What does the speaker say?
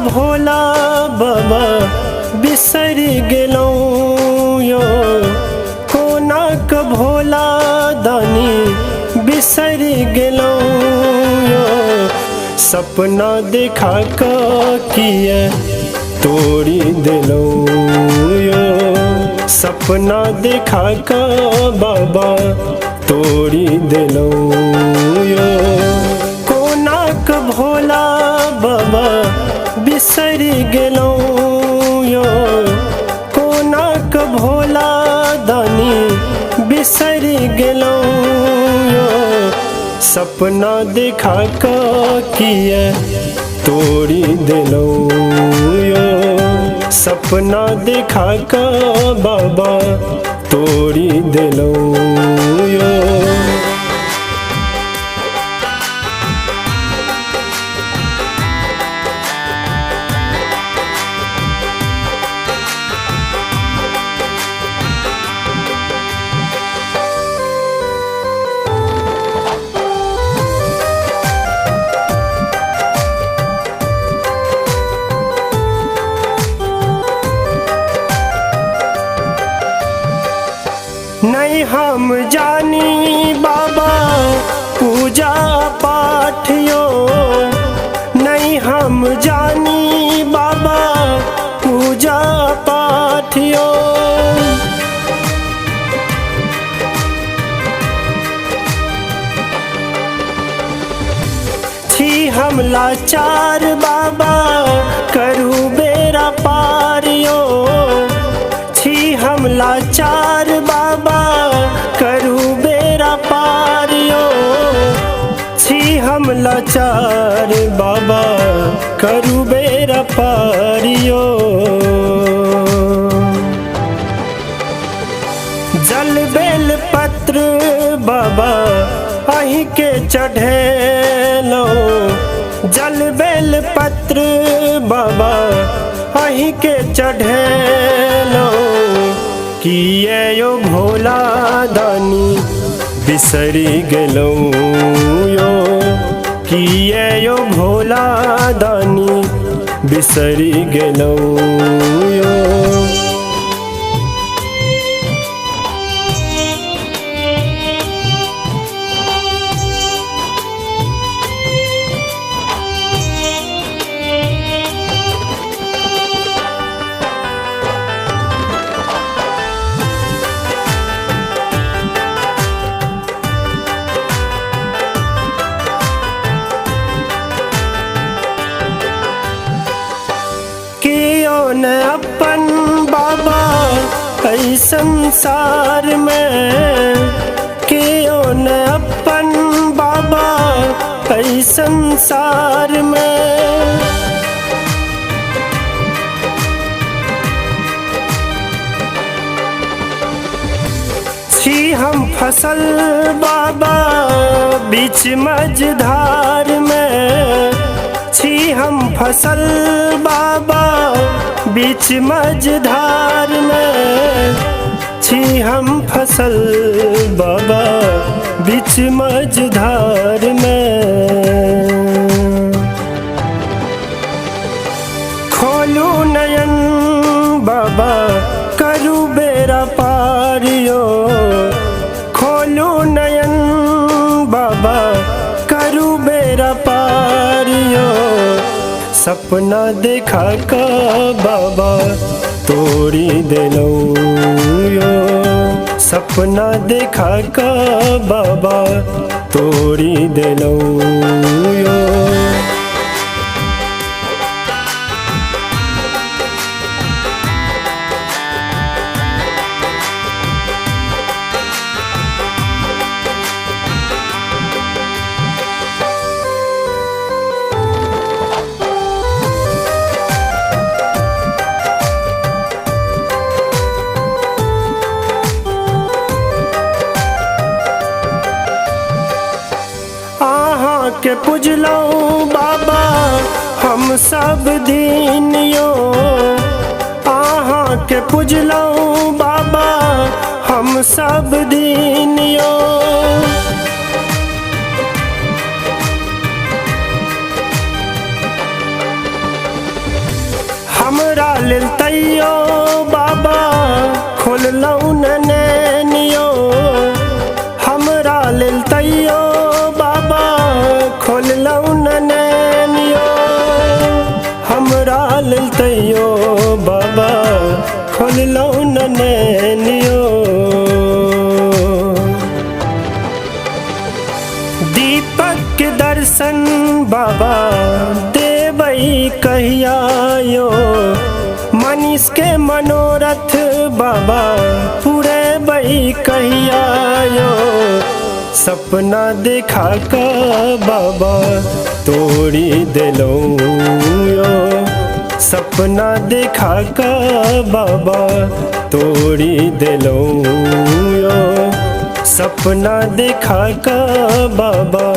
भोला बाबा बिसर गेलौ यो, कोना क भोला दानी बिसर गेलौ यो। सपना देखा क किए तोड़ी देलौ यो, सपना देखा क बाबा तोड़ी देलौ यो। कोना क भोला बाबा बिसर गेलौ यो, कोना क भोला दानी बिसर गेलौ यो। सपना देखा क किए तोड़ी देलौ यो, सपना देखा क बाबा तोड़ी देलौ यो। नहीं हम जानी बाबा पूजा पाठ यो, नहीं हम जानी बाबा पूजा पाठ यो। छी हम लाचार बाबा करू बेरा पार यो, छी हम लाचार बाबा करू बेरा पार यो। छी हम लाचार बाबा करू बेरा पार यो। जल बेल पत्र बाबा अहीं के चढ़ेलो, जल बेल पत्र बाबा अहीं के चढ़ेलो। किए यो भोला दानी बिसरी गेलौ यो, किए यो भोला दानी बिसरी गेलौ यो। न अपन बाबा ऐ संसार में, कियो न अपन बाबा ऐ संसार में। छी हम फसल बाबा बीच मझधार में, छी हम फसल बाबा बीच मझधार में, छी हम फसल बाबा बीच मझधार में। खोलू नयन बाबा करू बेरा पार यो, खोलू नयन बाबा करू बेरा पार यो। सपना देखा क बाबा तोड़ी देलौ यो, सपना देखा क बाबा तोड़ी देलौ यो। के पुजलौ बाबा हम सब दिन यो, आहाँ के पुजलौ बाबा हम सब दिन यो। हमरा लेल तैयो बाबा खोललौ नैनियो, हमरा लेल तैयो बाबा खोललौ नैनियो, हमरा लेल तैयो बाबा खोललौ नैनियो। दीपक के दर्शन बाबा देबै कहिया यो, मनीष के मनोरथ बाबा पुरेबै कहिया यो। सपना देखा का बाबा तोड़ी देलौ यो, सपना देखा का बाबा तोड़ी देलौ यो, सपना देखा का बाबा